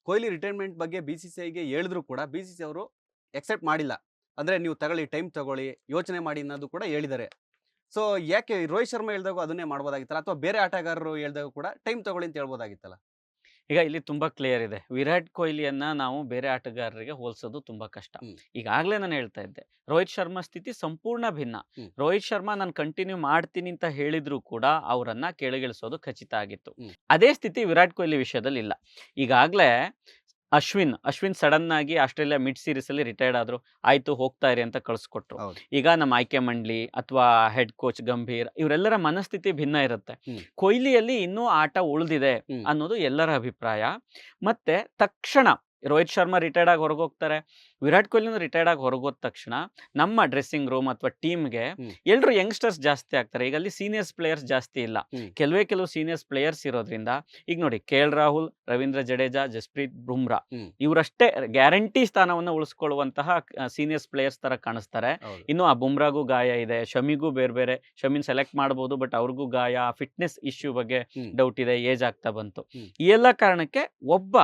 Kohli retirement ಬಗ್ಗೆ BCCIಗೆ ಹೇಳಿದ್ರು ಕೂಡ BCCI ಅವರು ಎಕ್ಸೆಪ್ಟ್ ಮಾಡಿಲ್ಲ. ಅಂದ್ರೆ ನೀವು ತಗೊಳ್ಳಿ, ಟೈಮ್ ತಗೊಳ್ಳಿ, ಯೋಚನೆ ಮಾಡಿ ಅನ್ನೋದು ಕೂಡ ಹೇಳಿದ್ದಾರೆ. ಸೊ ಯಾಕೆ ರೋಹಿತ್ ಶರ್ಮಾ ಹೇಳ್ದಾಗೂ ಅದನ್ನೇ ಮಾಡ್ಬೋದಾಗಿತ್ತಲ್ಲ? ಅಥವಾ ಬೇರೆ ಆಟಗಾರರು ಹೇಳ್ದಾಗೂ ಕೂಡ ಟೈಮ್ ತಗೊಳ್ಳಿ ಅಂತ ಹೇಳ್ಬೋದಾಗಿತ್ತಲ್ಲ? ಈಗ ಇಲ್ಲಿ ತುಂಬಾ ಕ್ಲಿಯರ್ ಇದೆ. ವಿರಾಟ್ ಕೊಹ್ಲಿಯನ್ನ ನಾವು ಬೇರೆ ಆಟಗಾರರಿಗೆ ಹೋಲಿಸೋದು ತುಂಬಾ ಕಷ್ಟ. ಹ್ಮ್. ಈಗಾಗಲೇ ನಾನು ಹೇಳ್ತಾ ಇದ್ದೆ. ರೋಹಿತ್ ಶರ್ಮಾ ಸ್ಥಿತಿ ಸಂಪೂರ್ಣ ಭಿನ್ನ. ಹ್ಮ್. ರೋಹಿತ್ ಶರ್ಮಾ ನಾನು ಕಂಟಿನ್ಯೂ ಮಾಡ್ತೀನಿ ಅಂತ ಹೇಳಿದ್ರು ಕೂಡ ಅವರನ್ನ ಕೆಳಗಿಳಿಸೋದು ಖಚಿತ ಆಗಿತ್ತು. ಹ್ಮ್. ಅದೇ ಸ್ಥಿತಿ ವಿರಾಟ್ ಕೊಹ್ಲಿ ವಿಷಯದಲ್ಲಿ ಇಲ್ಲ. ಈಗಾಗಲೇ ಅಶ್ವಿನ್ ಸಡನ್ ಆಗಿ ಆಸ್ಟ್ರೇಲಿಯಾ ಮಿಡ್ ಸೀರೀಸ್ ಅಲ್ಲಿ ರಿಟೈರ್ಡ್ ಆದ್ರು. ಆಯ್ತು ಹೋಗ್ತಾ ಇರಿ ಅಂತ ಕಳಿಸ್ಕೊಟ್ರು. ಹೌದು. ಈಗ ನಮ್ಮ ಆಯ್ಕೆ ಮಂಡಳಿ ಅಥವಾ ಹೆಡ್ ಕೋಚ್ ಗಂಭೀರ್ ಇವರೆಲ್ಲರ ಮನಸ್ಥಿತಿ ಭಿನ್ನ ಇರುತ್ತೆ. ಹ್ಮ್. ಕೊಹ್ಲಿಯಲ್ಲಿ ಇನ್ನೂ ಆಟ ಉಳಿದಿದೆ ಹ್ಮ್. ಅನ್ನೋದು ಎಲ್ಲರ ಅಭಿಪ್ರಾಯ. ಮತ್ತೆ ತಕ್ಷಣ ರೋಹಿತ್ ಶರ್ಮಾ ರಿಟೈರ್ಡ್ ಆಗಿ ಹೊರಗೋಗ್ತಾರೆ. ವಿರಾಟ್ ಕೊಹ್ಲಿನೂ ರಿಟೈರ್ಡ್ ಆಗಿ ಹೊರಗೋದ ತಕ್ಷಣ ನಮ್ಮ ಡ್ರೆಸ್ಸಿಂಗ್ ರೂಮ್ ಅಥವಾ ಟೀಮ್ಗೆ ಹ್ಮ್. ಎಲ್ಲರೂ ಯಂಗ್ಸ್ಟರ್ಸ್ ಜಾಸ್ತಿ ಆಗ್ತಾರೆ. ಈಗ ಅಲ್ಲಿ ಸೀನಿಯರ್ಸ್ ಪ್ಲೇಯರ್ಸ್ ಜಾಸ್ತಿ ಇಲ್ಲ. ಹ್ಮ್. ಕೆಲವು ಸೀನಿಯರ್ಸ್ ಪ್ಲೇಯರ್ಸ್ ಇರೋದ್ರಿಂದ ಈಗ ನೋಡಿ KL ರಾಹುಲ್, ರವೀಂದ್ರ ಜಡೇಜಾ, ಜಸ್ಪ್ರೀತ್ ಬುಮ್ರಾ ಹ್ಮ್. ಇವರಷ್ಟೇ ಗ್ಯಾರಂಟಿ ಸ್ಥಾನವನ್ನು ಉಳಿಸ್ಕೊಳ್ಳುವಂತಹ ಸೀನಿಯರ್ಸ್ ಪ್ಲೇಯರ್ಸ್ ತರ ಕಾಣಿಸ್ತಾರೆ. ಹೌದು. ಇನ್ನು ಆ ಬುಮ್ರಾಗೂ ಗಾಯ ಇದೆ, ಶಮಿಗೂ ಬೇರೆ ಶಮಿನ್ ಸೆಲೆಕ್ಟ್ ಮಾಡಬಹುದು, ಬಟ್ ಅವ್ರಿಗೂ ಗಾಯ, ಫಿಟ್ನೆಸ್ ಇಶ್ಯೂ ಬಗ್ಗೆ ಹ್ಮ್. ಡೌಟ್ ಇದೆ, ಏಜ್ ಆಗ್ತಾ ಬಂತು. ಹ್ಮ್. ಈ ಎಲ್ಲ ಕಾರಣಕ್ಕೆ ಒಬ್ಬ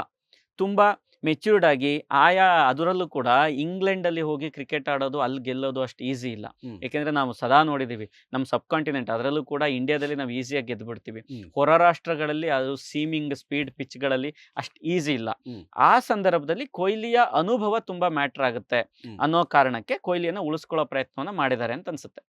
ತುಂಬಾ ಮೆಚ್ಯೂರ್ಡ್ ಆಗಿ ಆಯಾ ಅದರಲ್ಲೂ ಕೂಡ ಇಂಗ್ಲೆಂಡ್ ಅಲ್ಲಿ ಹೋಗಿ ಕ್ರಿಕೆಟ್ ಆಡೋದು, ಅಲ್ಲಿ ಗೆಲ್ಲೋದು ಅಷ್ಟು ಈಸಿ ಇಲ್ಲ. ಹ್ಮ್. ಯಾಕೆಂದ್ರೆ ನಾವು ಸದಾ ನೋಡಿದೀವಿ ನಮ್ಮ ಸಬ್ ಕಾಂಟಿನೆಂಟ್, ಅದರಲ್ಲೂ ಕೂಡ ಇಂಡಿಯಾದಲ್ಲಿ ನಾವು ಈಸಿಯಾಗಿ ಗೆದ್ದು ಬಿಡ್ತೀವಿ. ಹ್ಮ್. ಹೊರ ರಾಷ್ಟ್ರಗಳಲ್ಲಿ ಅದು ಸೀಮಿಂಗ್ ಸ್ಪೀಡ್ ಪಿಚ್ಗಳಲ್ಲಿ ಅಷ್ಟು ಈಸಿ ಇಲ್ಲ. ಹ್ಮ್. ಆ ಸಂದರ್ಭದಲ್ಲಿ ಕೊಹ್ಲಿಯ ಅನುಭವ ತುಂಬಾ ಮ್ಯಾಟರ್ ಆಗುತ್ತೆ ಹ್ಮ್. ಅನ್ನೋ ಕಾರಣಕ್ಕೆ ಕೊಹ್ಲಿಯನ್ನ ಉಳಿಸ್ಕೊಳ್ಳೋ ಪ್ರಯತ್ನವನ್ನ ಮಾಡಿದ್ದಾರೆ ಅಂತ ಅನ್ಸುತ್ತೆ.